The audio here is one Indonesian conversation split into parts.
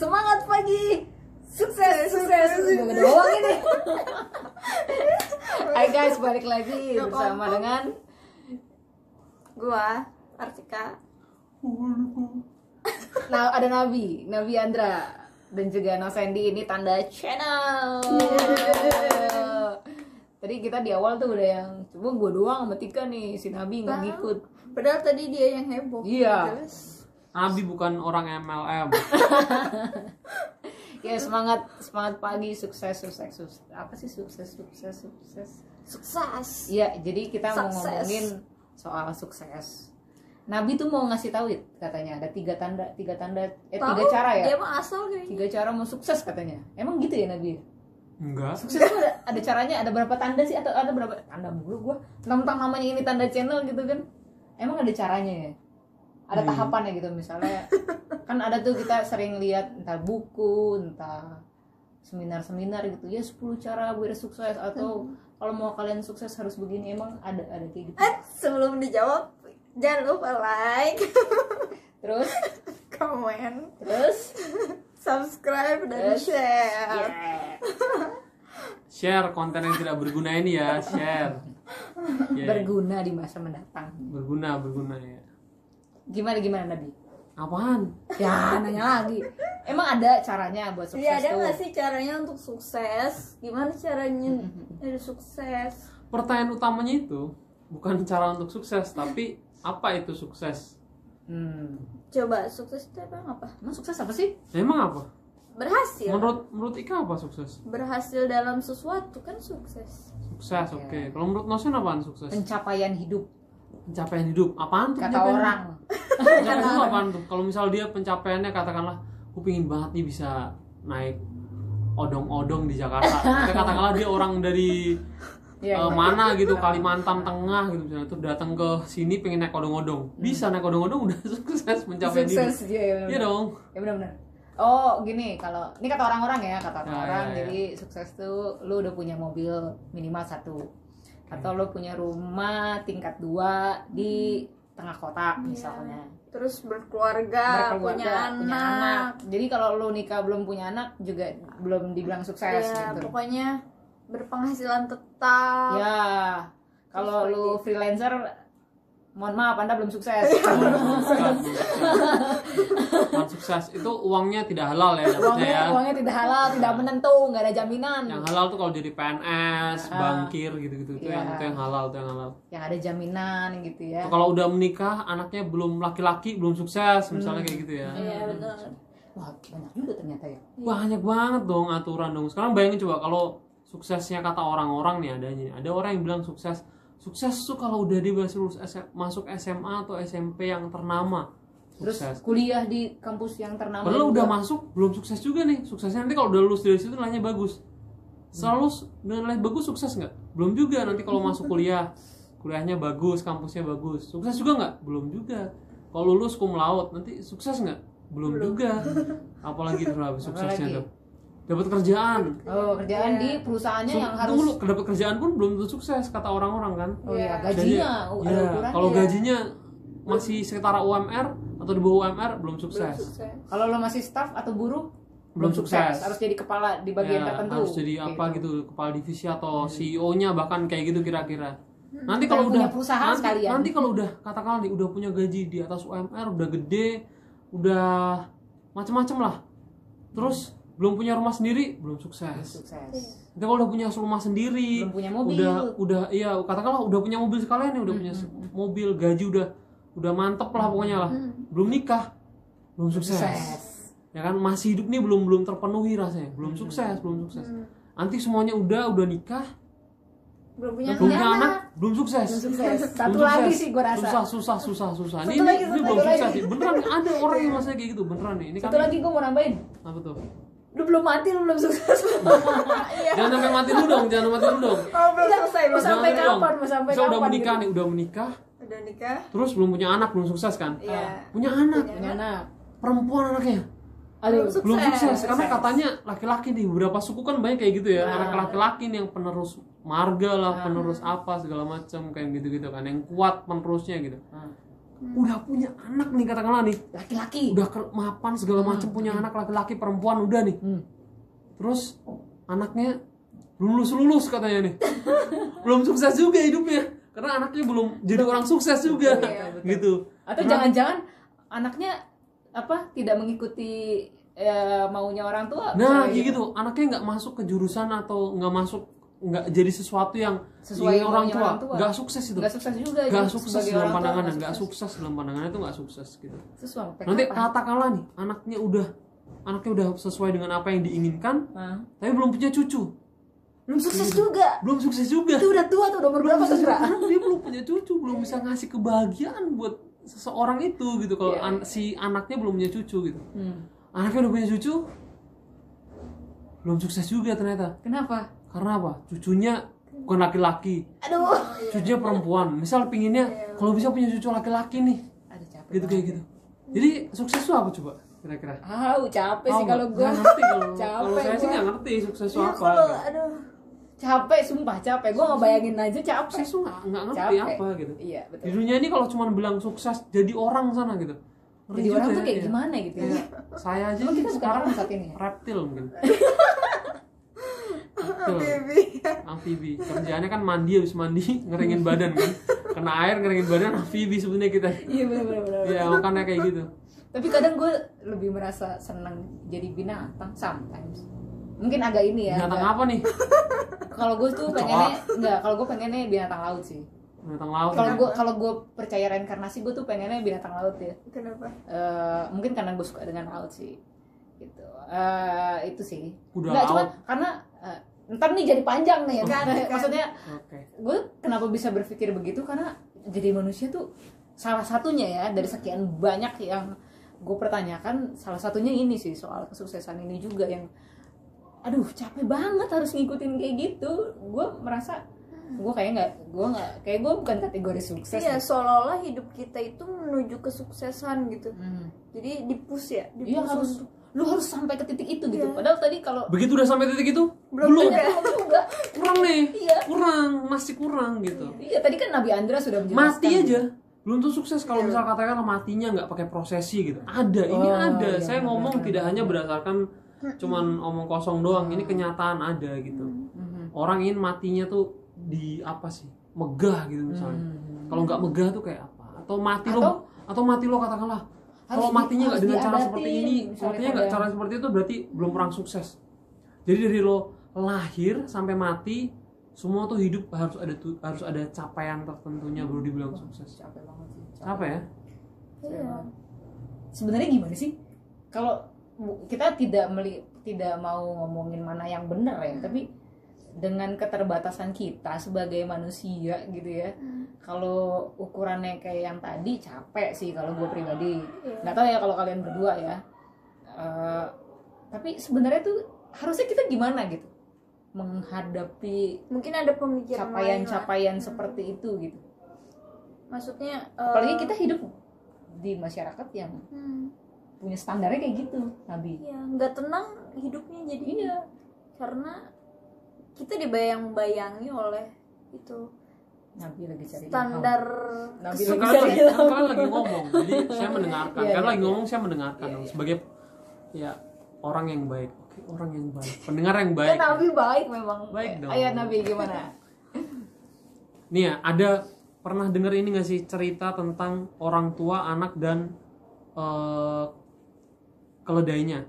Semangat pagi. Sukses. Udah doang ini. Hai guys, balik lagi bersama dengan gua Artika. Nah, ada Nabi Andra dan juga No Sandy. Ini tanda channel. Tadi kita di awal tuh udah yang coba gue doang sama Tika nih, si Nabi nggak ngikut. Padahal tadi dia yang heboh. Iya. Nabi bukan orang MLM. Ya semangat pagi, sukses. Apa sih sukses? Iya, jadi kita mau ngomongin soal sukses. Nabi tuh mau ngasih tahu katanya ada tiga cara ya. Dia mah asal kayaknya. 3 cara mau sukses katanya. Emang gitu ya Nabi? Enggak. Sukses tuh ada caranya, ada berapa tanda sih atau ada berapa tanda mulu gua. Tentang namanya ini tanda channel gitu kan. Emang ada caranya ya? Ada tahapannya gitu misalnya. Kan ada tuh kita sering lihat entah buku, entah seminar gitu ya, 10 cara biar sukses atau kalau mau kalian sukses harus begini. Emang ada kayak gitu. Sebelum dijawab, jangan lupa like, Terus komen, terus subscribe dan share. Share konten yang tidak berguna ini ya, share. Berguna di masa mendatang. Berguna ya. Gimana Nabi? Apaan? Ya nanya lagi. Emang ada caranya buat sukses? Iya, ada tuh? nggak sih caranya untuk sukses? Gimana caranya jadi sukses? Pertanyaan utamanya itu bukan cara untuk sukses, tapi apa itu sukses? Coba sukses itu emang apa? Emang sukses apa sih? Emang apa? Berhasil. Menurut Ika apa sukses? Berhasil dalam sesuatu kan sukses. Sukses, oke. Kalau menurut Nosen apaan sukses? Pencapaian hidup. Pencapaian hidup. Apaan tuh Kata pencapaian orang. Pencapaian hidup apaan tuh? Kalau misal dia pencapaiannya katakanlah, aku pingin banget nih bisa naik odong-odong di Jakarta. Katakanlah dia orang dari mana gitu, Kalimantan Tengah gitu misalnya, tuh datang ke sini pengen naik odong-odong. Bisa naik odong-odong udah sukses pencapaian hidup. Sukses ya. Iya dong. Ya benar. Oh gini, kalau ini kata orang-orang ya, orang. Ya. Jadi sukses tuh lu udah punya mobil minimal 1 atau lu punya rumah tingkat 2 di tengah kota misalnya. Terus berkeluarga, punya anak. Jadi kalau lu nikah belum punya anak juga belum dibilang sukses Ya, gitu. pokoknya berpenghasilan tetap. Ya, kalau lu freelancer, mohon maaf Anda belum sukses. Bukan sukses itu uangnya tidak halal ya dapatnya ya. Uangnya tidak halal, tidak menentu, nggak ada jaminan. Yang halal tuh kalau jadi PNS, bankir gitu-gitu itu yang halal, itu yang halal. Yang ada jaminan gitu ya. Kalau udah menikah, anaknya belum laki-laki, belum sukses misalnya kayak gitu ya. Iya, benar. Wah, banyak juga ternyata ya. Banyak banget dong aturan dong. Sekarang bayangin coba kalau suksesnya kata orang-orang nih adanya. Ada orang yang bilang sukses tuh kalau udah dia berhasil masuk SMA atau SMP yang ternama. Terus Sukses. kuliah di kampus yang ternama. Padahal juga. udah masuk belum sukses juga nih. Suksesnya nanti kalau udah lulus dari situ nilainya bagus. Selalu dengan nilai bagus sukses nggak? Belum juga. Nanti kalau masuk kuliahnya bagus, kampusnya bagus, sukses juga nggak? Belum juga. Kalau lulus cum laude nanti sukses nggak? Belum juga. Apalagi terus suksesnya tuh. Dapat kerjaan. Oh, kerjaan di perusahaannya yang harus. Tunggu, dapat kerjaan pun belum tentu sukses kata orang-orang kan. Oh iya, gajinya ada ukurannya. Kalau gajinya masih setara UMR atau di bawah UMR belum sukses. Kalau lo masih staff atau buruh Belum sukses. Harus jadi kepala di bagian tertentu. Harus jadi apa gitu, kepala divisi atau CEO-nya bahkan kayak gitu kira-kira. Nanti kalau punya udah perusahaan sekalian. nanti kalau udah katakanlah nih udah punya gaji di atas UMR, udah gede, udah macam-macam lah. Terus belum punya rumah sendiri, belum sukses. Nanti kalau udah punya rumah sendiri, belum punya mobil, iya katakanlah udah punya mobil sekalian nih, udah punya mobil, gaji udah mantep lah pokoknya lah. Belum nikah, belum sukses. Ya kan masih hidup nih belum terpenuhi rasanya, belum sukses. Nanti semuanya udah nikah, belum punya anak, belum sukses. Satu lagi sih gue rasa. Susah. Ini belum sukses sih. Beneran ada orang yang masih kayak gitu, beneran nih. Ini satu lagi gue mau nambahin. Apa tuh? Lu belum mati, lu belum sukses. Jangan sampai mati dulu dong. Oh, belum selesai. Mau sampai kapan? Misal udah menikah nih, udah menikah. Terus belum punya anak, belum sukses kan? Iya. Punya anak. Perempuan anaknya. Aduh, belum sukses. Karena katanya laki-laki di beberapa suku kan banyak kayak gitu ya. Anak laki-laki nih yang penerus marga lah, penerus apa segala macam kayak gitu-gitu kan, yang kuat penerusnya gitu. udah punya anak nih katakanlah nih, Laki-laki. udah mapan segala macam, punya anak laki-laki perempuan udah nih, terus anaknya belum lulus katanya nih, belum sukses juga hidupnya karena anaknya belum jadi orang sukses juga, gitu. Atau jangan-jangan anaknya tidak mengikuti maunya orang tua. Nah kayak gitu, anaknya nggak masuk ke jurusan atau nggak jadi sesuatu yang Sesuai ingin orang maunya tua, nggak sukses itu, Nggak sukses juga. nggak jadi sukses sebagai dalam orang tua pandangannya, nggak sukses dalam pandangannya itu nggak sukses gitu. Sesuai Nanti katakanlah nih anaknya udah sesuai dengan apa yang diinginkan, tapi belum punya cucu, Belum sukses juga. belum sukses juga. Itu udah tua tuh, udah umur berapa tuh, Ra? Karena dia belum punya cucu, belum bisa ngasih kebahagiaan buat seseorang itu gitu. Kalau si anaknya belum punya cucu gitu, anaknya udah punya cucu, belum sukses juga ternyata. Kenapa? Karena apa? Cucunya bukan laki-laki, Aduh. cucunya perempuan. Misal pinginnya kalau bisa punya cucu laki-laki nih, Ada capek. gitu kayak gitu. Jadi sukses itu apa coba kira-kira? Capek sih kalau gue. Nggak ngerti kalau Capek saya sih gua. nggak ngerti sukses itu Iya, apa. kalau gitu. aduh. Capek, sumpah capek. Gue ngebayangin aja capek. Sukses itu nggak ngerti Capek. apa gitu. Iya, betul. Di dunia ini kalau cuma bilang sukses jadi orang sana gitu. Ngeri Jadi juga orang tuh ya, kayak iya. gimana gitu ya. Saya aja Emang kita bukan sekarang orang saat ini ya? reptil mungkin. Amfibi. Kerjaannya kan mandi, habis mandi ngeringin badan kan. Kena air ngeringin badan, amfibi sebenarnya kita. Iya benar. Ya makanya kayak gitu. Tapi kadang gue lebih merasa senang jadi binatang sometimes. Mungkin agak ini ya. Binatang agak- apa nih? Kalau gue tuh kalau gue pengennya binatang laut sih. Binatang laut. Kalau gue percaya reinkarnasi, gue tuh pengennya binatang laut ya. Kenapa? Mungkin karena gue suka dengan laut sih. Gitu. Itu sih. Kuda Nggak, cuma laut. karena ntar nih jadi panjang nih kan. Maksudnya Oke. gue kenapa bisa berpikir begitu, karena jadi manusia tuh salah satunya ya dari sekian banyak yang gue pertanyakan, salah satunya ini sih, soal kesuksesan ini juga yang aduh capek banget harus ngikutin kayak gitu. Gue merasa gue kayak gue bukan kategori sukses. Iya, deh. seolah-olah hidup kita itu menuju kesuksesan gitu. Jadi dipus ya, Iya, harus untuk lu harus sampai ke titik itu gitu. Iya. Padahal tadi kalau Begitu udah sampai titik itu? Belum. juga Kurang nih. Iya. Masih kurang gitu. iya tadi kan Nabi Andra sudah menjelaskan. Mati aja. Belum tuh sukses kalau misal katakan matinya nggak pakai prosesi gitu. Ada, ini ada. iya, Saya ngomong tidak hanya berdasarkan cuman omong kosong doang. Ini kenyataan ada gitu. Orang ingin matinya tuh di apa sih? Megah gitu misalnya. Kalau nggak megah tuh kayak apa? Atau mati lo katakanlah. Kalau matinya nggak dengan cara seperti ini, matinya nggak cara seperti itu, berarti belum pernah sukses. Jadi dari lo lahir sampai mati, semua tuh hidup harus ada capaian tertentunya baru dibilang sukses. Capek banget sih. Apa ya? Iya. Sebenarnya gimana sih? Kalau kita tidak mau ngomongin mana yang benar ya, tapi dengan keterbatasan kita sebagai manusia gitu ya. Kalau ukurannya kayak yang tadi capek sih kalau gue pribadi. Nggak tahu ya kalau kalian berdua ya. Tapi sebenarnya tuh harusnya kita gimana gitu menghadapi Mungkin ada pemikiran lain lah. capaian-capaian seperti itu gitu. Maksudnya Apalagi kita hidup di masyarakat yang punya standarnya kayak gitu, Nabi. ya nggak tenang hidupnya jadi. Iya. Karena kita dibayang-bayangi oleh itu Nabi lagi cari standar Nabi Kan lagi kalian cari lagi, kan kalian lagi ngomong, jadi saya mendengarkan. Iya, Kan iya, lagi iya. ngomong, saya mendengarkan dong. Sebagai ya orang yang baik. Oke, orang yang baik. Pendengar yang baik. Kan Nabi baik memang. Baik dong. Ayo Nabi gimana? Nih ya, ada pernah denger ini nggak sih cerita tentang orang tua, anak dan keledainya?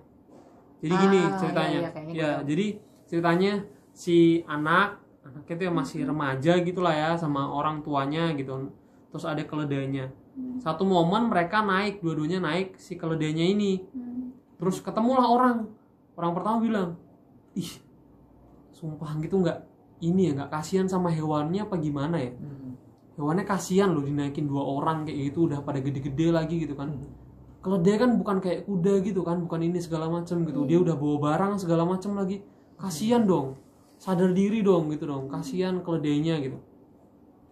Jadi gini ceritanya. iya, kayaknya Ya, gitu. jadi ceritanya si anaknya itu yang masih remaja gitulah ya sama orang tuanya gitu. Terus ada keledainya. Satu momen mereka naik, dua-duanya naik si keledainya ini. Terus ketemulah orang pertama bilang, ih, sumpah gitu nggak ini ya, nggak kasihan sama hewannya apa gimana ya? Hewannya kasihan loh dinaikin 2 orang kayak gitu, udah pada gede-gede lagi gitu kan. Keledai kan bukan kayak kuda gitu kan, bukan ini segala macam gitu. Dia udah bawa barang segala macam lagi. Kasihan dong, sadar diri dong gitu dong, kasihan keledainya gitu.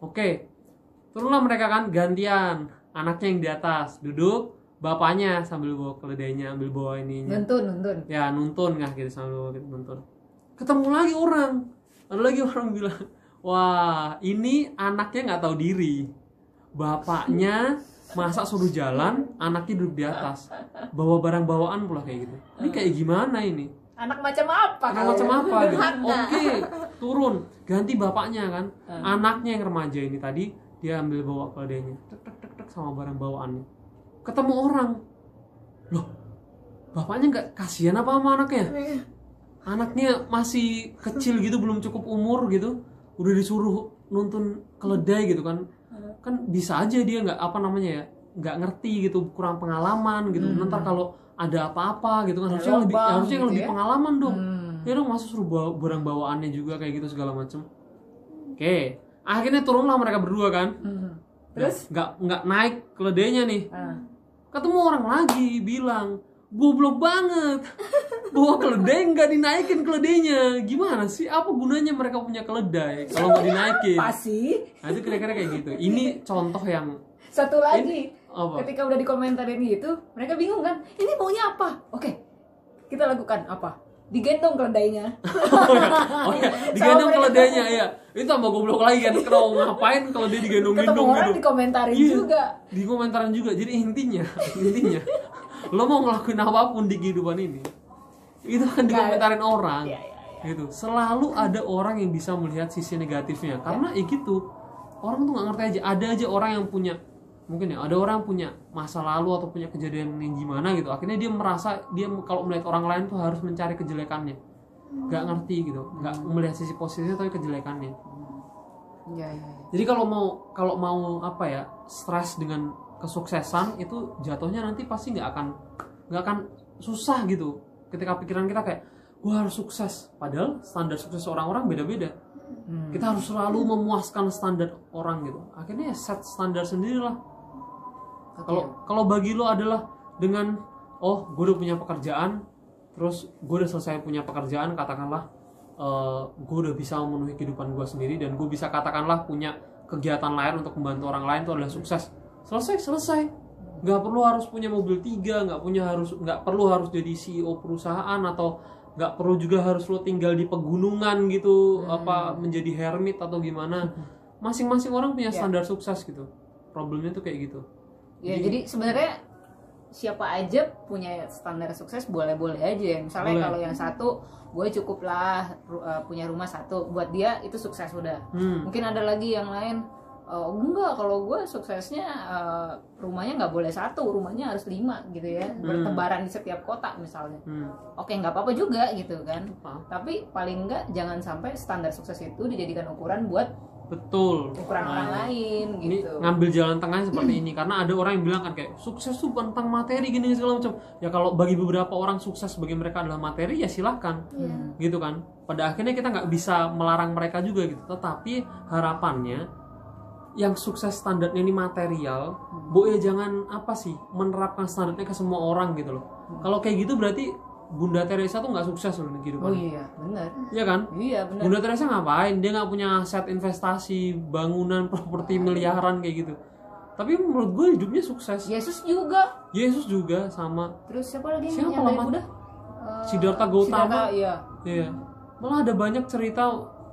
Oke, turunlah mereka kan gantian, anaknya yang di atas duduk, bapaknya sambil bawa keledainya, ambil bawa ininya. Nuntun. Ya nuntun nggak gitu sambil bawa gitu, nuntun. Ketemu lagi orang, ada lagi orang bilang, wah ini anaknya nggak tahu diri, bapaknya masa suruh jalan, anaknya duduk di atas, bawa barang bawaan pula kayak gitu. Ini kayak gimana ini? Anak macam apa? Anak macam apa gitu? Durhaka. Oke, turun, ganti bapaknya kan. Anaknya yang remaja ini tadi dia ambil bawa keledainya, tek sama barang bawaannya. Ketemu orang, loh, bapaknya nggak kasihan apa sama anaknya? Anaknya masih kecil gitu, belum cukup umur gitu, udah disuruh nuntun keledai gitu kan. Kan bisa aja dia nggak apa namanya ya, nggak ngerti gitu, kurang pengalaman gitu. Ntar kalau ada apa-apa gitu kan, harusnya yang lebih pengalaman dong. Ya dong, masa suruh bawa barang bawaannya juga kayak gitu segala macem. Oke, akhirnya turunlah mereka berdua kan. Terus nggak naik keledainya nih. Ketemu orang lagi bilang, goblok banget, bawa keledai nggak dinaikin keledainya. Gimana sih? Apa gunanya mereka punya keledai kalau nggak dinaikin? pasti. Nah itu kira-kira kayak gitu. Ini contoh yang Satu lagi, apa? ketika udah dikomentarin gitu, mereka bingung kan, ini maunya apa? Oke, kita lakukan apa? Digendong keledainya. Oh ya, digendong keledainya ya. Itu tambah goblok lagi kan. Kalau ngapain kalau dia digendong-gendong Ketemu orang gitu. dikomentarin Iya, juga. dikomentarin juga. Jadi intinya lo mau ngelakuin apapun di kehidupan ini, itu kan dikomentarin orang. Iya. Gitu. Selalu ada orang yang bisa melihat sisi negatifnya. Karena gitu, orang tuh nggak ngerti aja. Ada aja orang yang punya, mungkin ya, ada orang yang punya masa lalu atau punya kejadian yang gimana gitu. Akhirnya dia merasa dia kalau melihat orang lain tuh harus mencari kejelekannya. Nggak ngerti gitu, nggak melihat sisi positifnya tapi kejelekannya. Iya. Jadi kalau mau apa ya, stres dengan kesuksesan itu jatuhnya nanti pasti nggak akan susah gitu. Ketika pikiran kita kayak gua harus sukses, padahal standar sukses orang-orang beda-beda. Kita harus selalu memuaskan standar orang gitu. Akhirnya ya set standar sendiri lah. Kalau bagi lo adalah dengan gue udah punya pekerjaan, terus gue udah selesai punya pekerjaan, katakanlah gue udah bisa memenuhi kehidupan gue sendiri dan gue bisa katakanlah punya kegiatan lain untuk membantu orang lain, itu adalah sukses. Selesai. Nggak perlu harus punya mobil 3, nggak perlu harus jadi CEO perusahaan, atau nggak perlu juga harus lo tinggal di pegunungan gitu, apa menjadi hermit atau gimana. Masing-masing orang punya standar sukses gitu. Problemnya tuh kayak gitu. Ya, jadi sebenarnya siapa aja punya standar sukses, boleh-boleh aja. Misalnya Boleh. kalau yang satu, gue cukup lah punya rumah satu, buat dia itu sukses udah. Mungkin ada lagi yang lain, enggak, kalau gue suksesnya rumahnya nggak boleh satu, rumahnya harus 5 gitu ya, bertebaran di setiap kota misalnya. Oke, nggak apa-apa juga gitu kan. Tapi paling enggak jangan sampai standar sukses itu dijadikan ukuran buat Betul. ukuran orang lain Ini gitu. ngambil jalan tengahnya seperti ini, karena ada orang yang bilang kan kayak sukses tuh tentang materi gini segala macam. Ya kalau bagi beberapa orang sukses bagi mereka adalah materi, ya silahkan, gitu kan. Pada akhirnya kita nggak bisa melarang mereka juga gitu. Tetapi harapannya yang sukses standarnya ini material, ya jangan apa sih menerapkan standarnya ke semua orang gitu loh. Kalau kayak gitu berarti Bunda Teresa tuh nggak sukses loh di kehidupan. Oh iya, benar. Iya kan? Iya, benar. Bunda Teresa ngapain? Dia nggak punya aset investasi, bangunan, properti miliaran kayak gitu. Tapi menurut gue hidupnya sukses. Yesus juga. Yesus juga sama. Terus siapa lagi Siapa yang dari lama? Buddha? Siddhartha Gautama. Iya. Iya. Malah ada banyak cerita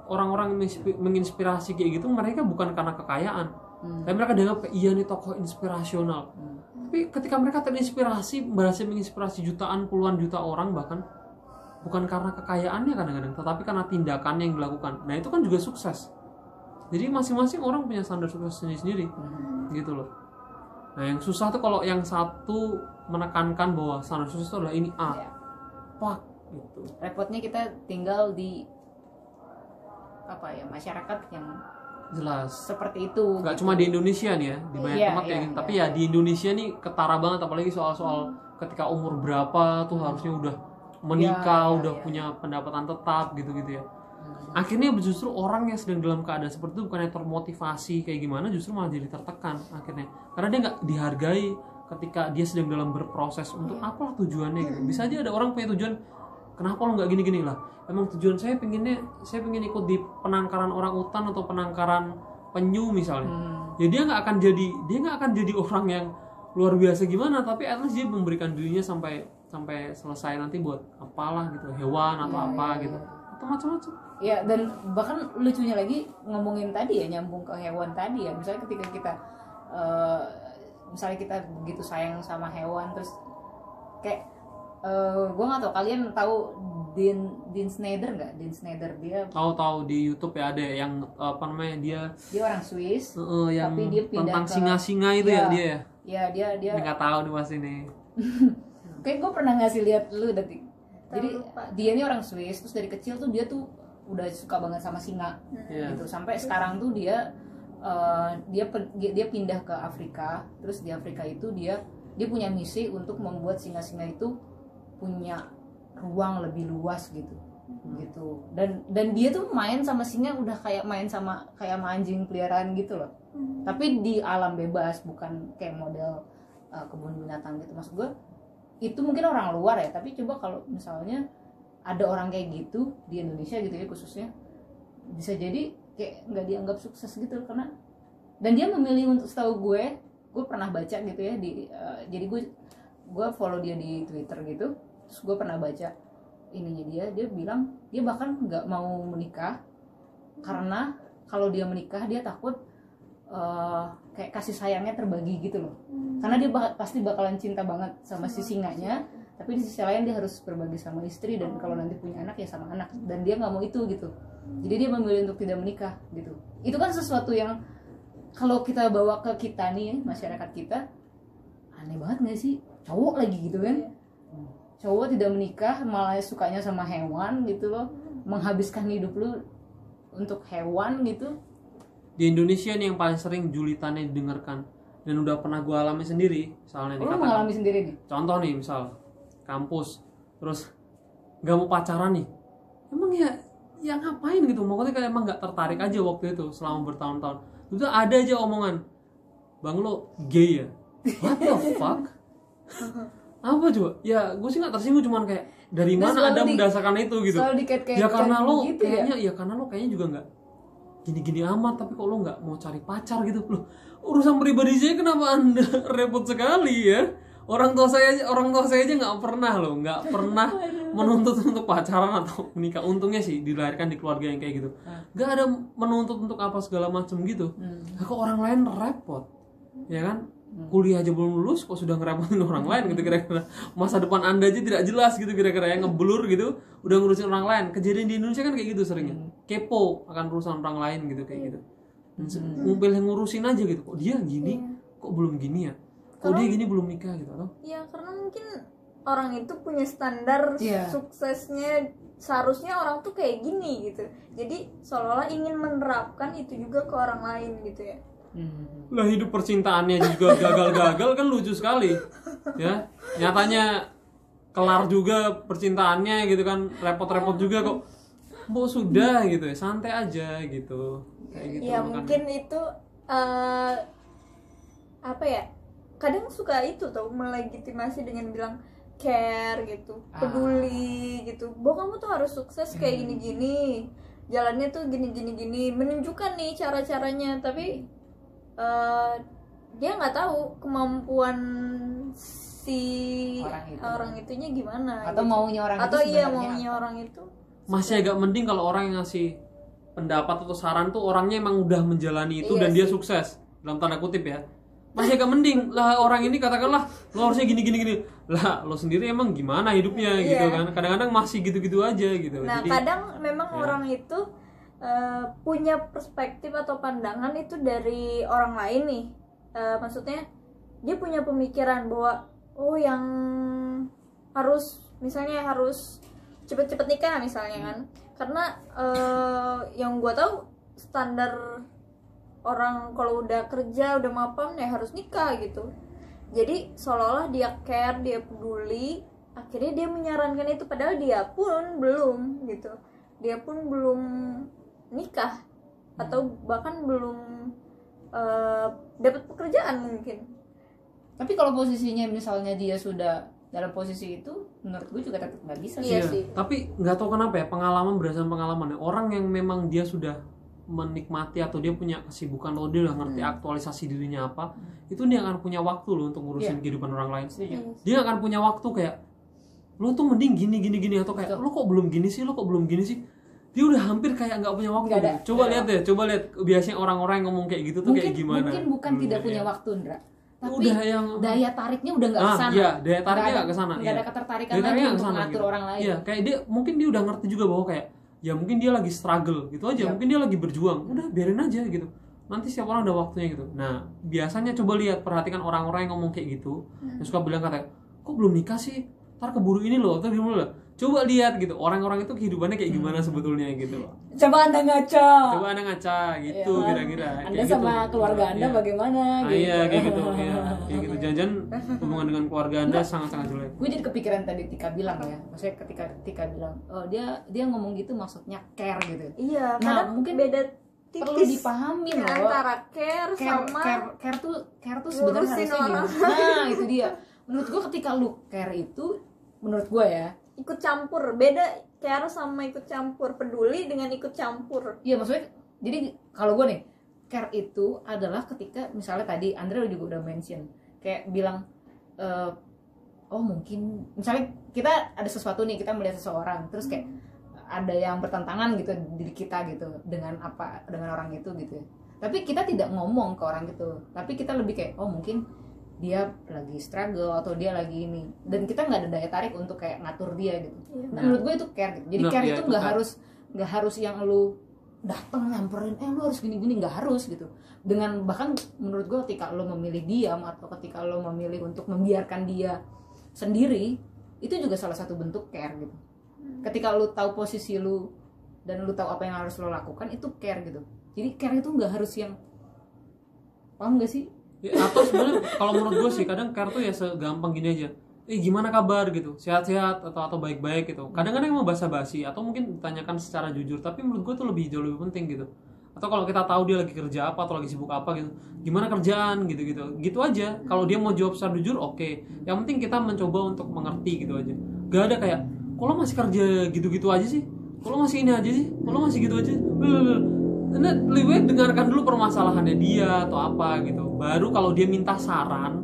orang-orang menginspirasi kayak gitu, mereka bukan karena kekayaan. Tapi mereka dianggap kayak iya nih tokoh inspirasional. Tapi ketika mereka terinspirasi, berhasil menginspirasi jutaan, puluhan juta orang bahkan, bukan karena kekayaannya kadang-kadang, tetapi karena tindakannya yang dilakukan. Nah itu kan juga sukses. Jadi masing-masing orang punya standar sukses sendiri-sendiri, gitu loh. Nah yang susah tuh kalau yang satu menekankan bahwa standar sukses itu adalah ini A, pak, gitu. Repotnya kita tinggal di apa ya, masyarakat yang Jelas. seperti itu. Gak cuma di Indonesia nih ya, di banyak tempat kayak gitu. Tapi ya di Indonesia nih ketara banget, apalagi soal-soal ketika umur berapa tuh harusnya udah menikah, udah punya pendapatan tetap gitu-gitu ya. Akhirnya justru orang yang sedang dalam keadaan seperti itu bukannya termotivasi kayak gimana, justru malah jadi tertekan akhirnya. Karena dia nggak dihargai ketika dia sedang dalam berproses untuk apa tujuannya gitu. Bisa aja ada orang punya tujuan, kenapa lo nggak gini-gini lah? Emang tujuan saya pengen ikut di penangkaran orang utan atau penangkaran penyu misalnya. Ya dia nggak akan jadi orang yang luar biasa gimana, tapi at least dia memberikan dirinya sampai selesai nanti buat apalah gitu, hewan atau apa gitu, atau macam-macam. Ya, dan bahkan lucunya lagi ngomongin tadi ya, nyambung ke hewan tadi ya. Misalnya ketika kita misalnya kita begitu sayang sama hewan, terus kayak gue nggak tahu kalian tahu Dean Snyder nggak? Dean Snyder dia Tahu di YouTube ya, ada yang apa namanya, dia orang Swiss, yang tapi dia pindah tentang ke singa-singa itu Iya. ya dia. ya dia Ini nggak tahu nih pasti nih. kayak gue pernah ngasih lihat lu tadi. Jadi lupa. dia ini orang Swiss, terus dari kecil tuh dia tuh udah suka banget sama singa Iya. gitu. Sampai sekarang tuh dia pindah ke Afrika. Terus di Afrika itu dia punya misi untuk membuat singa-singa itu punya ruang lebih luas gitu. Dan dia tuh main sama singa udah kayak main sama anjing peliharaan gitu loh. Tapi di alam bebas, bukan kayak model kebun binatang gitu. Maksud gue itu mungkin orang luar ya, tapi coba kalau misalnya ada orang kayak gitu di Indonesia gitu ya khususnya, bisa jadi kayak nggak dianggap sukses gitu karena, dan dia memilih untuk, setahu gue pernah baca gitu ya jadi gue follow dia di Twitter gitu, terus gue pernah baca ininya dia bilang dia bahkan nggak mau menikah karena kalau dia menikah dia takut kayak kasih sayangnya terbagi gitu loh, karena dia pasti bakalan cinta banget sama si singanya, tapi di sisi lain dia harus berbagi sama istri, dan kalau nanti punya anak ya sama anak, dan dia nggak mau itu gitu. Jadi dia memilih untuk tidak menikah gitu. Itu kan sesuatu yang kalau kita bawa ke kita nih masyarakat kita, aneh banget nggak sih, cowok lagi gitu kan, cowok tidak menikah malah sukanya sama hewan gitu loh, menghabiskan hidup lu untuk hewan gitu. Di Indonesia nih yang paling sering julitannya didengarkan dan udah pernah gue alami sendiri, misalnya nih, Lu mengalami sendiri nih? contoh nih, misal kampus terus nggak mau pacaran nih, emang ya ngapain gitu, maksudnya kayak emang nggak tertarik aja waktu itu selama bertahun-tahun. Itu ada aja omongan, bang lo gay ya, what the fuck. Apa coba ya, gue sih nggak tersinggung, cuman kayak dari Terus mana ada selalu mendasarkan itu gitu. selalu dikait-kaitkan Ya karena lo gitu kayaknya ya karena lo kayaknya juga nggak gini-gini amat, tapi kok lo nggak mau cari pacar gitu loh. Urusan pribadi saya kenapa anda repot sekali ya. Orang tua saya aja nggak pernah menuntut untuk pacaran atau menikah. Untungnya sih dilahirkan di keluarga yang kayak gitu, nggak ada menuntut untuk apa segala macam gitu. Nah, kok orang lain repot ya kan, kuliah aja belum lulus kok sudah ngerepotin orang lain gitu, kira-kira masa depan anda aja tidak jelas gitu, kira-kira yang ngeblur gitu udah ngurusin orang lain. Kejadian di Indonesia kan kayak gitu seringnya, kepo akan urusan orang lain gitu kayak gitu. Ngumpil yang ngurusin aja gitu, kok dia gini kok belum gini ya, kok dia gini belum nikah gitu atau Ya karena mungkin orang itu punya standar suksesnya, seharusnya orang tuh kayak gini gitu. Jadi seolah-olah ingin menerapkan itu juga ke orang lain gitu ya. Lah hidup percintaannya juga gagal-gagal kan, lucu sekali ya. Nyatanya kelar juga percintaannya gitu kan, repot-repot juga kok. Mbok sudah gitu ya, santai aja gitu. Kayak gitu. Ya makanya. mungkin itu apa ya? Kadang suka itu tuh melegitimasi dengan bilang care gitu, peduli gitu. Bahwa kamu tuh harus sukses kayak gini-gini. Jalannya tuh gini-gini, menunjukkan nih cara-caranya, tapi dia nggak tahu kemampuan si orang itunya gimana, Atau gitu. maunya orang atau itu iya sebenarnya maunya apa? orang itu. Masih agak mending kalau orang yang ngasih pendapat atau saran tuh orangnya emang udah menjalani itu Iya dan dia sih. sukses dalam tanda kutip ya. Masih agak mending lah, orang ini katakanlah lo harusnya gini lah, lo sendiri emang gimana hidupnya gitu Iya. kan, kadang-kadang masih gitu-gitu aja gitu. Nah Jadi kadang memang ya. orang itu punya perspektif atau pandangan itu dari orang lain nih. Maksudnya dia punya pemikiran bahwa oh yang harus misalnya harus cepet-cepet nikah misalnya kan, karena yang gua tahu standar orang kalau udah kerja udah mapan ya harus nikah gitu. Jadi seolah-olah dia care, dia peduli, akhirnya dia menyarankan itu padahal dia pun belum gitu, dia pun belum nikah atau bahkan belum dapat pekerjaan mungkin. Tapi kalau posisinya misalnya dia sudah dalam posisi itu, menurut gue juga tetap nggak bisa sih. Iya sih. Tapi nggak tahu kenapa ya, pengalaman berdasarkan pengalaman ya. Orang yang memang dia sudah menikmati atau dia punya kesibukan atau dia udah ngerti aktualisasi dirinya apa, itu dia akan punya waktu loh untuk ngurusin kehidupan orang lain. Dia akan punya waktu kayak lo tuh mending gini atau kayak lo kok belum gini sih, dia udah hampir kayak nggak punya waktu. Nggak ada. Coba lihat biasanya orang-orang yang ngomong kayak gitu tuh kayak gimana. Mungkin bukan dulunya, tidak punya ya. waktu, Ndra. tapi udah yang daya tariknya udah nggak kesana. Iya, daya tariknya nggak kesana. Nggak Iya. ada ketertarikan Daya lagi tariknya nggak untuk kesana, mengatur gitu. orang lain. Iya, kayak dia mungkin dia udah ngerti juga bahwa kayak ya mungkin dia lagi struggle gitu aja, Iya. mungkin dia lagi berjuang, udah biarin aja gitu. Nanti setiap orang ada waktunya gitu. Nah, biasanya coba lihat, perhatikan orang-orang yang ngomong kayak gitu, yang suka bilang kata, kok belum nikah sih? Ntar keburu ini loh, ntar gimana loh. Coba lihat gitu, orang-orang itu kehidupannya kayak gimana sebetulnya gitu loh. Coba Anda ngaca. Coba Anda ngaca gitu, Iya. kira-kira. Anda Kayak sama gitu. keluarga Anda Iya. bagaimana Ah, gitu. iya, kayak gitu. Iya, kayak gitu. Jangan-jangan hubungan dengan keluarga Anda sangat-sangat jelek. Gue jadi kepikiran tadi Tika bilang ya, maksudnya ketika Tika bilang, oh dia ngomong gitu maksudnya care gitu. Iya, Nah, kadang mungkin beda tipis Perlu dipahami loh. antara care sama care tuh sebenarnya ngurusin harusnya orang. gini. Nah, itu dia. Menurut gue ketika lu care itu, menurut gue ya, ikut campur. Beda care sama ikut campur, peduli dengan ikut campur. iya maksudnya, jadi kalau gue nih, care itu adalah ketika misalnya tadi Andre juga udah mention, kayak bilang, oh mungkin, misalnya kita ada sesuatu nih, kita melihat seseorang, terus kayak ada yang bertentangan gitu di kita gitu dengan orang itu gitu. Tapi kita tidak ngomong ke orang gitu, tapi kita lebih kayak, oh mungkin dia lagi struggle atau dia lagi ini, dan kita nggak ada daya tarik untuk kayak ngatur dia gitu. Nah, menurut gue itu care gitu. Jadi Nah, care iya, itu itu nggak harus yang lu datang nyamperin, lu harus gini-gini, nggak harus gitu. Dengan bahkan menurut gue ketika lu memilih diam atau ketika lu memilih untuk membiarkan dia sendiri, itu juga salah satu bentuk care gitu. Ketika lu tahu posisi lu dan lu tahu apa yang harus lu lakukan, itu care gitu. Jadi care itu nggak harus yang, paham nggak sih? Ya, atau sebenarnya kalau menurut gue sih kadang care tuh ya segampang gini aja. Gimana kabar gitu, sehat-sehat atau baik-baik gitu. Kadang-kadang emang basa-basi atau mungkin ditanyakan secara jujur, tapi menurut gue tuh jauh lebih penting gitu. Atau kalau kita tahu dia lagi kerja apa atau lagi sibuk apa gitu, gimana kerjaan gitu aja. Kalau dia mau jawab secara jujur, oke. Yang penting kita mencoba untuk mengerti gitu aja. Gak ada kayak, kok lo masih kerja gitu-gitu aja sih, kok lo masih ini aja sih, kok lo masih gitu aja. Nah, lebih baik dengarkan dulu permasalahannya dia atau apa gitu. Baru kalau dia minta saran,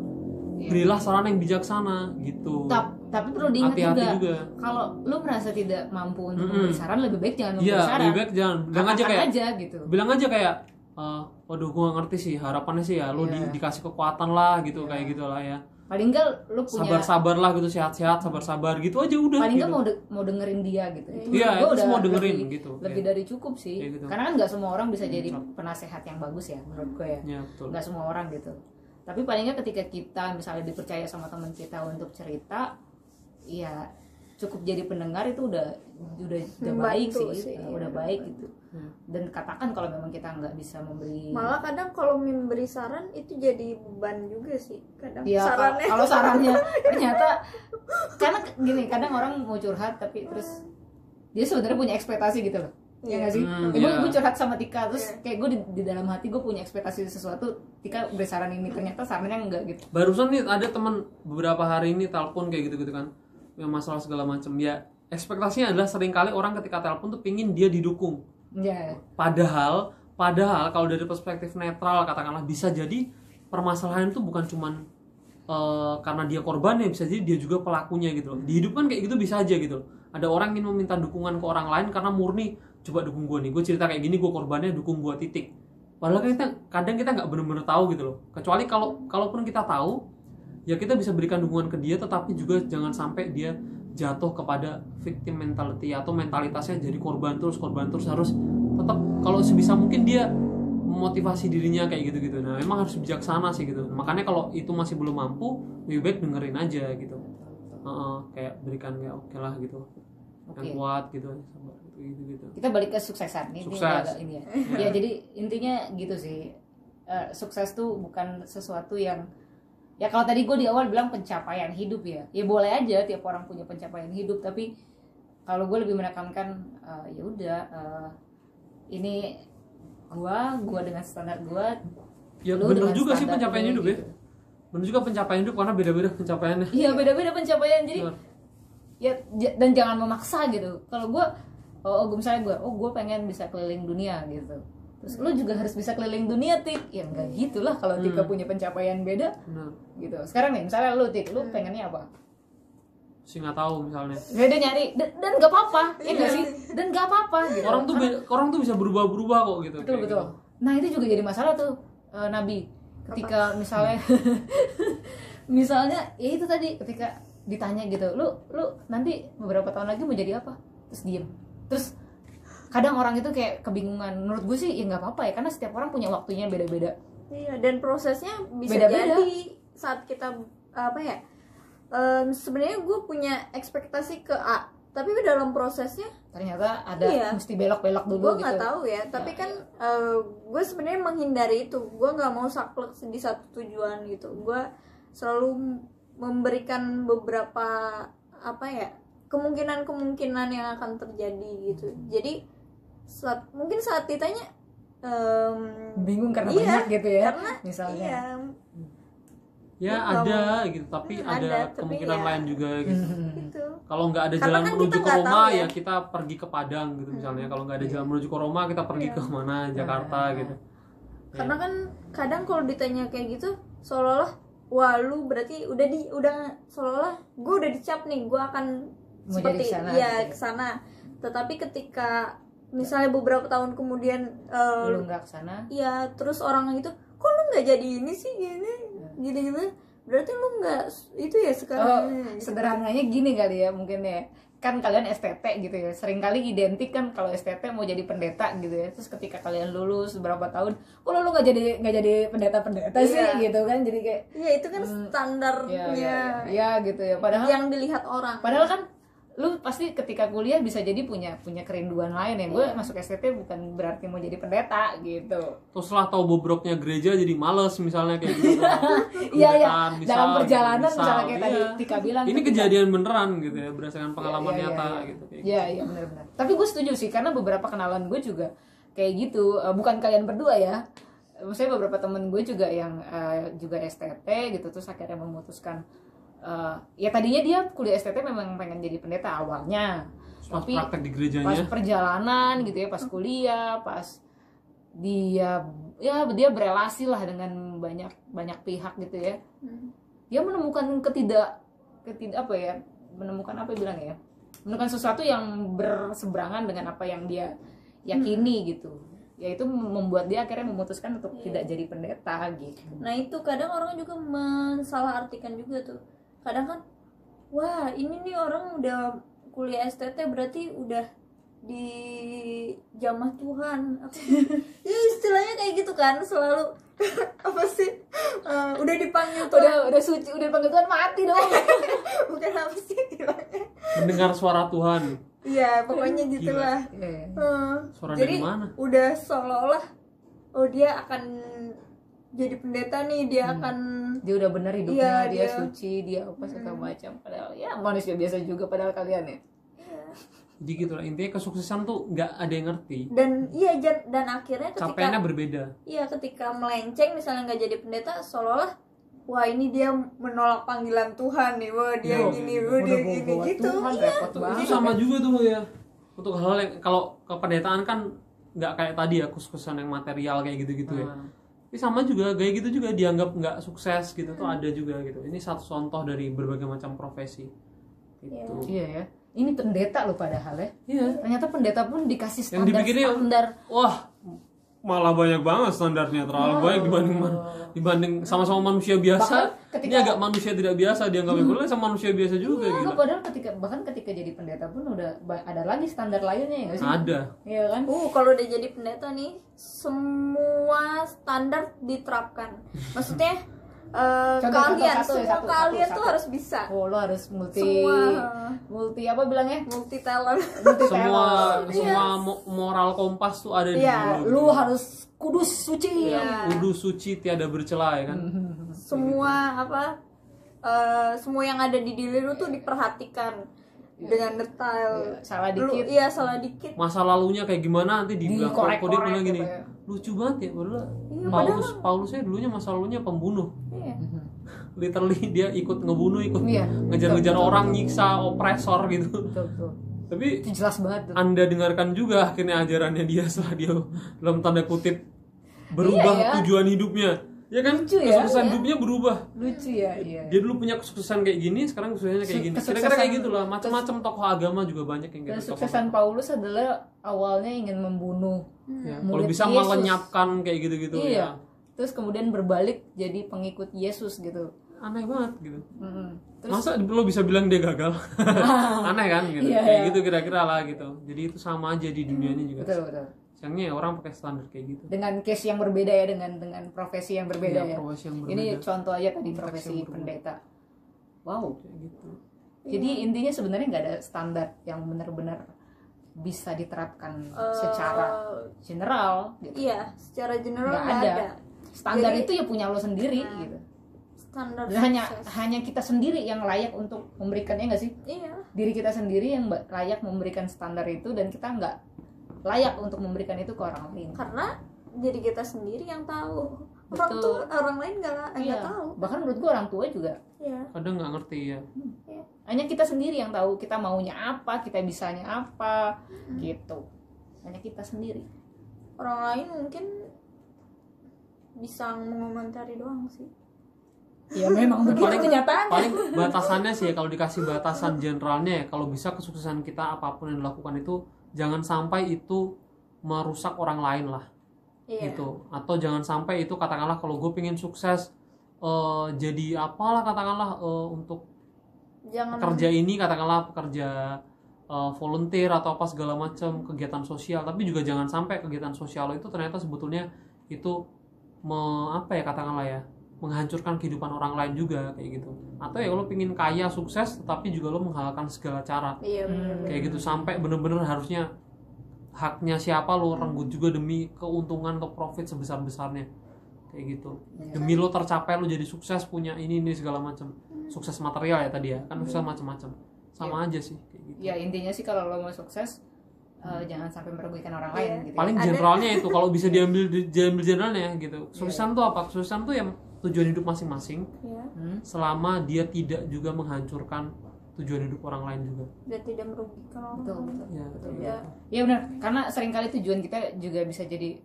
berilah saran yang bijaksana gitu. Tapi perlu diingat juga. Kalau lu merasa tidak mampu untuk memberi saran, lebih baik jangan memberi Iya, saran. lebih baik jangan. Bilang aja Katakan kayak, aja gitu. bilang aja kayak, waduh gue gak ngerti sih, harapannya sih ya lu dikasih kekuatan lah gitu, kayak gitulah ya. Paling enggak lu punya Sabar-sabar lah gitu, sehat-sehat, sabar-sabar gitu aja udah. paling gitu. enggak mau dengerin dia gitu. Iya, gua itu udah semua dengerin lebih, gitu. Lebih Iya. dari cukup sih. Kayak gitu. Karena kan nggak semua orang bisa jadi penasehat yang bagus ya menurut gue ya. Iya, betul. Nggak semua orang gitu. Tapi paling nggak ketika kita misalnya dipercaya sama teman kita untuk cerita, ya cukup jadi pendengar itu udah baik sih, udah baik gitu. Dan katakan kalau memang kita nggak bisa memberi, Malah kadang kalau memberi saran itu jadi beban juga sih. Kadang ya sarannya kalau sarannya ternyata, karena gini, kadang orang mau curhat tapi terus dia sebenarnya punya ekspektasi gitu loh. Ya nggak sih? Gue curhat sama Tika, terus kayak gue di dalam hati gue punya ekspektasi sesuatu, Tika beri saran ini, ternyata sarannya enggak gitu. Barusan nih ada teman beberapa hari ini telepon kayak gitu kan, yang masalah segala macam. Ya ekspektasinya adalah seringkali orang ketika telepon tuh pingin dia didukung. Ya. Padahal kalau dari perspektif netral katakanlah, bisa jadi permasalahan itu bukan cuman karena dia korbannya, bisa jadi dia juga pelakunya gitu loh. Di hidup kan kayak gitu bisa aja gitu loh. Ada orang ingin meminta dukungan ke orang lain karena murni, coba dukung gue nih, gue cerita kayak gini, gue korbannya, dukung gue titik. Padahal kadang kita nggak benar-benar tahu gitu loh. Kecuali kalaupun kita tahu, ya kita bisa berikan dukungan ke dia, tetapi juga jangan sampai dia jatuh kepada victim mentality atau mentalitasnya jadi korban terus. Harus tetap, kalau sebisa mungkin dia memotivasi dirinya kayak gitu. Nah, memang harus bijaksana sih gitu. Makanya kalau itu masih belum mampu, lebih baik dengerin aja gitu. Kayak berikan kayak oke lah gitu. Yang kuat gitu, sabar gitu. Kita balik ke suksesan. Ini agak ini ya. Ya jadi intinya gitu sih. Sukses tuh bukan sesuatu yang, ya kalau tadi gue di awal bilang pencapaian hidup ya boleh aja tiap orang punya pencapaian hidup, tapi kalau gue lebih menekankan ya udah, ini gue dengan standar gue, ya bener juga sih pencapaian hidup gitu. Bener juga pencapaian hidup, karena beda-beda pencapaiannya. Iya beda-beda pencapaian, jadi ya dan jangan memaksa gitu. Kalau gue misalnya gue pengen bisa keliling dunia gitu, terus lu juga harus bisa keliling dunia, Tik. Ya enggak gitulah kalau Tika punya pencapaian beda. Gitu. Sekarang nih misalnya lu, Tik, lu pengennya apa? Sih nggak tahu misalnya. Ya dia nyari dan nggak apa-apa, ya nggak sih? Dan nggak apa-apa gitu. Orang tuh bisa berubah-berubah kok gitu. Betul. Nah itu juga jadi masalah tuh, Nabi. ketika misalnya misalnya ya itu tadi ketika ditanya gitu, lu nanti beberapa tahun lagi mau jadi apa, terus diem. Terus kadang orang itu kayak kebingungan. Menurut gue sih ya nggak apa-apa ya, karena setiap orang punya waktunya beda-beda. Iya, dan prosesnya bisa Beda-beda. jadi saat kita apa ya, sebenarnya gue punya ekspektasi ke A, tapi dalam prosesnya Ternyata ada Iya. mesti belok-belok dulu gue gitu. nggak tahu ya. Tapi kan gue sebenarnya menghindari itu. Gue nggak mau saklek di satu tujuan gitu. Gue selalu memberikan beberapa apa ya, kemungkinan yang akan terjadi gitu. Jadi mungkin saat ditanya Bingung karena iya, banyak gitu ya. karena Misalnya. iya, Ya Gua ada mau- gitu, tapi ada, ada tapi kemungkinan ya. lain juga gitu. gitu. Kalau nggak ada Karena jalan kan menuju kita ke nggak Roma tahu ya ya. kita pergi ke Padang gitu misalnya. Kalau nggak ada jalan menuju ke Roma kita pergi Iya. ke mana, Jakarta gitu. Karena kan kadang kalau ditanya kayak gitu seolah-olah wah lu berarti udah seolah-olah gue udah dicap nih, gue akan Mau seperti jadi kesana, ya gitu. kesana. Tetapi ketika misalnya beberapa tahun kemudian Lu nggak kesana. ya terus orang itu kok lu nggak jadi ini sih gini gitu, berarti lu nggak itu ya Oh, sekarang gitu. sederhananya gini kali ya mungkin ya. Kan kalian STT gitu ya. Seringkali identik kan kalau STT mau jadi pendeta gitu ya. Terus ketika kalian lulus beberapa tahun, oh lu nggak jadi pendeta sih Iya. gitu kan. Jadi kayak ya itu kan standarnya ya gitu ya. Padahal yang dilihat orang. Padahal kan lu pasti ketika kuliah bisa jadi punya kerinduan lain ya. Gue Iya. masuk STT bukan berarti mau jadi pendeta gitu. Terus setelah tahu bobroknya gereja jadi males misalnya kayak gitu. Iya ya. Kegiatan, misal, Dalam perjalanan misal, misalnya kayak tadi iya. Tika bilang. Ini ketika- kejadian beneran gitu ya berdasarkan pengalaman Iya, iya, nyata iya. gitu. Kayak Iya iya benar-benar. Tapi gue setuju sih karena beberapa kenalan gue juga kayak gitu. Bukan kalian berdua ya. Maksudnya beberapa temen gue juga yang juga STT gitu, terus akhirnya memutuskan ya tadinya dia kuliah STT memang pengen jadi pendeta awalnya. Pas Tapi praktek di pas gerejanya. perjalanan gitu ya, pas kuliah, pas dia berelasi lah dengan banyak pihak gitu ya. Dia menemukan menemukan apa ya bilang ya, menemukan sesuatu yang berseberangan dengan apa yang dia yakini gitu, yaitu membuat dia akhirnya memutuskan untuk tidak jadi pendeta gitu. Nah itu kadang orang juga mensalahartikan juga tuh. Kadang kan, wah ini nih orang udah kuliah STT berarti udah di jamah Tuhan. Ya istilahnya kayak gitu kan selalu apa sih? Udah dipanggil Tuhan. Udah suci, udah dipanggil Tuhan mati dong. Bukan apa sih bilangnya? Mendengar suara Tuhan. Iya pokoknya gitulah. Suara Jadi dari mana? udah seolah-olah oh dia akan jadi pendeta nih, dia akan Dia udah benar hidupnya, Iya, dia dia. suci, dia apa segala macam. Padahal ya manusia biasa juga padahal kalian ya. Jadi gitu lah, intinya kesuksesan tuh nggak ada yang ngerti. dan iya dan akhirnya Capaiannya ketika berbeda. iya ketika melenceng misalnya nggak jadi pendeta seolah-olah wah ini dia menolak panggilan Tuhan nih, wah dia Iya, gini, iya. wah dia Udah gini bawa gitu. Tuhan, Iya. repot banget. Itu sama juga tuh ya. Untuk hal yang kalau kependetaan kan nggak kayak tadi ya kesuksesan yang material kayak gitu-gitu ya. Tapi sama juga kayak gitu juga dianggap nggak sukses gitu tuh ada juga gitu. Ini satu contoh dari berbagai macam profesi. Gitu. Iya ya. Ini pendeta loh padahal ya. Iya. Ternyata pendeta pun dikasih Yang standar dipikirnya, wah malah banyak banget standarnya, terlalu banyak dibanding sama-sama manusia biasa. Bahkan ketika- Ini agak manusia tidak biasa dianggapnya, padahal sama manusia biasa juga Iya, gitu. padahal ketika jadi pendeta pun udah ada lagi standar lainnya ya nggak sih? Ada. Iya kan? Kalau udah jadi pendeta nih semua standar diterapkan. Maksudnya Contoh, kalian satu. tuh harus bisa. Oh, lo harus multi apa bilangnya? Multi talent. Multi Semua talent. moral kompas tuh ada di Iya, dulu. Lu harus kudus suci. Iya. Kudus suci tiada bercela ya kan. Semua semua yang ada di diri lu tuh diperhatikan dengan detail. Salah dikit. Iya, salah dikit. Masa lalunya kayak gimana nanti dibilang Dikorek-korek kok dia bilang gini. gitu ya. Lucu banget ya padahal. Iya, Paulusnya dulunya masa lalunya pembunuh. Iya. Literally dia ikut ngebunuh, ikut Iya, ngejar-ngejar betul, orang, nyiksa, opresor gitu. Betul. Tapi Itu jelas banget tuh. Anda dengarkan juga akhirnya ajarannya dia setelah dia dalam tanda kutip berubah Iya, ya. tujuan hidupnya. Ya kan? Lucu ya, Kesuksesan iya. hidupnya berubah. Lucu ya, iya. Dia dulu punya kesuksesan kayak gini, sekarang kesuksesannya kayak gini. Kesuksesan- Kira-kira kayak gitulah. Macam-macam tokoh agama juga banyak yang gitu. Kesuksesan Paulus adalah awalnya ingin membunuh Ya, murid kalau bisa Yesus. melenyapkan kayak gitu-gitu Iya. ya. terus kemudian berbalik jadi pengikut Yesus gitu. Aneh banget gitu. Terus Masa lo bisa bilang dia gagal? Aneh kan gitu. Iya, Kayak iya. gitu kira-kira lah gitu. Jadi itu sama aja di dunia ini juga. betul betul. Sayangnya ya orang pakai standar kayak gitu. Dengan case yang berbeda ya, dengan profesi yang berbeda Iya, ya. profesi yang berbeda. Ini contoh aja tadi Konteks profesi yang berbeda. pendeta. Wow. Kayak gitu. Jadi intinya sebenarnya nggak ada standar yang benar-benar bisa diterapkan secara general gitu. Iya, secara general Nggak nggak ada. ada. Standar Jadi- itu ya punya lo sendiri Nah, gitu. Standar Dan sukses. hanya kita sendiri yang layak untuk memberikannya, nggak sih? Iya. Diri kita sendiri yang layak memberikan standar itu, dan kita nggak layak untuk memberikan itu ke orang lain. Karena diri kita sendiri yang tahu. Orang Betul. tuh orang lain nggak Iya. tahu. Bahkan menurut gua orang tua juga. Iya. Kadang nggak ngerti ya. Hanya kita sendiri yang tahu kita maunya apa, kita bisanya apa, gitu. Hanya kita sendiri. Orang lain mungkin bisa mengomentari doang sih. Ya memang begitu kenyataannya. Paling batasannya sih ya, kalau dikasih batasan generalnya ya, kalau bisa kesuksesan kita apapun yang dilakukan itu jangan sampai itu merusak orang lain lah. Iya. Gitu. Atau jangan sampai itu katakanlah kalau gue pengen sukses jadi apalah katakanlah untuk Jangan pekerja ini katakanlah pekerja volunteer atau apa segala macam kegiatan sosial, tapi juga jangan sampai kegiatan sosial itu ternyata sebetulnya itu apa ya katakanlah ya menghancurkan kehidupan orang lain juga kayak gitu. Atau ya lo pengen kaya sukses tetapi juga lo menghalalkan segala cara Iya benar. kayak gitu, sampai bener-bener harusnya haknya siapa lo renggut juga demi keuntungan atau profit sebesar-besarnya kayak gitu, demi lo tercapai lo jadi sukses punya ini segala macam, sukses material ya tadi ya kan, sukses macam-macam sama aja sih kayak gitu. Ya intinya sih kalau lo mau sukses jangan sampai merugikan orang lain gitu. Paling Ada- generalnya itu kalau bisa diambil generalnya gitu. Kesuksesan tuh apa? Kesuksesan tuh yang tujuan hidup masing-masing Iya. selama dia tidak juga menghancurkan tujuan hidup orang lain juga. Dan tidak merugikan orang Betul, lain. betul. Ya, Betul. kayak Ya. gitu. Ya benar, karena seringkali tujuan kita juga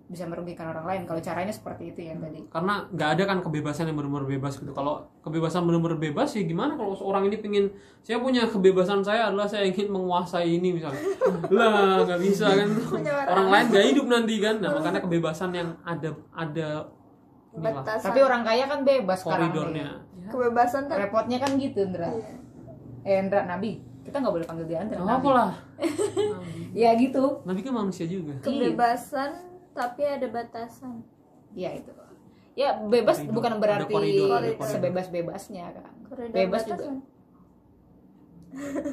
bisa merugikan orang lain kalau caranya seperti itu yang tadi. Karena nggak ada kan kebebasan yang benar-benar bebas gitu. Kalau kebebasan benar-benar bebas ya gimana kalau seorang ini pingin, saya punya kebebasan saya adalah saya ingin menguasai ini misalnya, lah nggak bisa kan, orang lain nggak hidup nanti kan. Nah makanya kebebasan yang ada inilah Batasan. Tapi orang kaya kan bebas sekarang koridornya. nih. Kebebasan tuh. Repotnya kan gitu, Indra. Indra Nabi. Kita nggak boleh panggil dia Indra. Nggak Nabi. apa lah. Ya gitu. Nabi kan manusia juga. Kebebasan tapi ada batasan. Ya itu. Ya bebas Koridor. bukan Ada berarti koridor, ada koridor. sebebas-bebasnya kan. Koridor Bebas batasan. juga.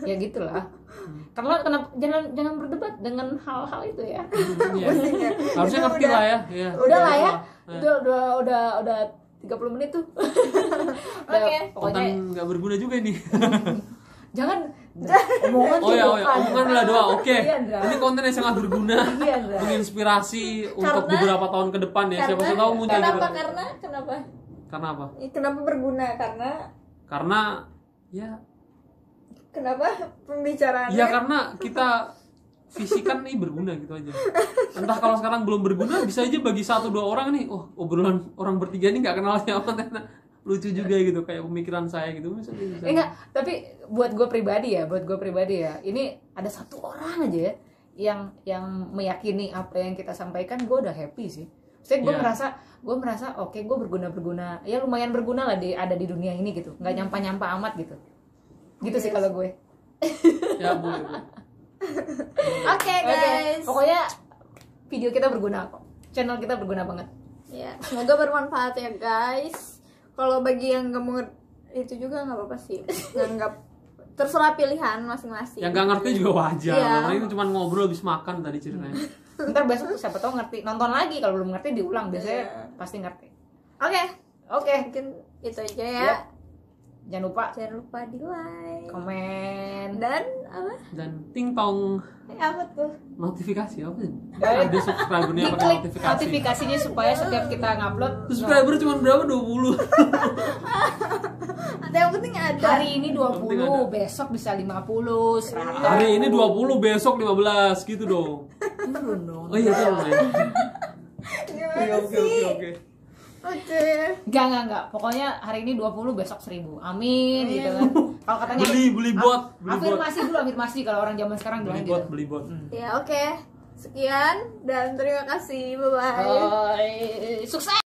Ya gitulah. Karena kenapa jangan berdebat dengan hal-hal itu ya. Iya. Harusnya ngerti lah ya. Ya. Udah lah ya. Nah, Udah 30 menit tuh. Udah, Oke. Pokoknya konten nggak berguna juga ini. jangan omongan Oh ya, bukan. omongan lah doa. Oke. Iya, Indra. Ini konten yang sangat berguna, Iya, Indra. menginspirasi untuk Karena- beberapa tahun ke depan ya. Siapa tahu muncul kenapa? juga. Kenapa? Karena apa? Kenapa berguna? Karena ya, Kenapa pembicaraannya? ya karena kita fisikan nih berguna gitu aja. Entah kalau sekarang belum berguna, bisa aja bagi 1-2 orang nih. Oh, obrolan orang bertiga ini nggak kenal siapa, ternyata lucu juga gitu, kayak pemikiran saya gitu. Bisa. Enggak, tapi buat gue pribadi ya, ini ada satu orang aja ya yang meyakini apa yang kita sampaikan, gue udah happy sih. Saya gue Iya. merasa oke, gue berguna, ya lumayan berguna lah ada di dunia ini gitu, nggak nyampa amat gitu sih kalau gue. Ya boleh. Oke guys. Pokoknya video kita berguna kok, channel kita berguna banget. Ya, semoga bermanfaat ya guys. Kalau bagi yang nggak mau itu juga nggak apa-apa sih. Nggak terserah pilihan masing-masing. Yang nggak ngerti juga wajar. Iya. Karena ini cuma ngobrol habis makan tadi ceritanya. Ntar besok siapa tahu ngerti, nonton lagi, kalau belum ngerti diulang, biasanya pasti ngerti. Oke, Mungkin itu aja ya. Yap. Jangan lupa Jangan lupa di like komen. dan apa? Dan ting tong Apa tuh? notifikasi apa sih? Ada subscribernya pakai Diklik notifikasi. notifikasinya supaya setiap kita ngupload. Subscriber cuma berapa? 20. Ada yang penting ada. Hari ini Penting 20, ada. besok bisa 50, 100. Hari ini 20, besok 15 gitu dong. Turun dong. Oh iya tahu ya. Gimana sih? Oke. Oke. Enggak. Pokoknya hari ini 20, besok 1000. Amin gitu kan. Kalau katanya Beli bot. afirmasi kalau orang zaman sekarang bilang gitu. Beli bot. Ya oke. Sekian dan terima kasih. Bye bye. Sukses.